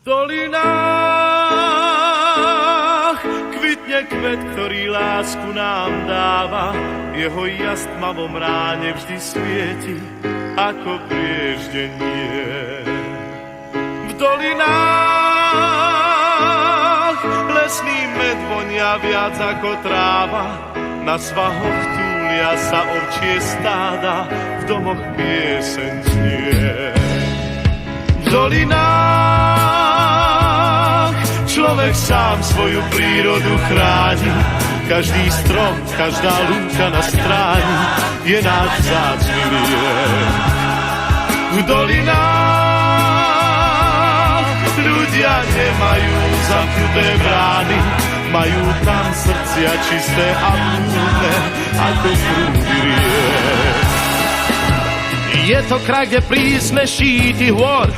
dolinách kvitne kvet, ktorý lásku nám dáva. Jeho jas tmavom ráne vždy svieti, ako prieždenie. V dolinách lesný med vonia viac ako tráva. Na svahoch túlia sa ovčie stáda, v domoch pieseň znie. V dolinách človek sám svoju prírodu chráni. Každý strom, každá lúka na stráni je náš vzácny liek. V dolinách ľudia nemajú zamknuté brány, majú tam srdcia čisté a múdne ako prúdy riek. Je to kraj, kde prísne šíti hôr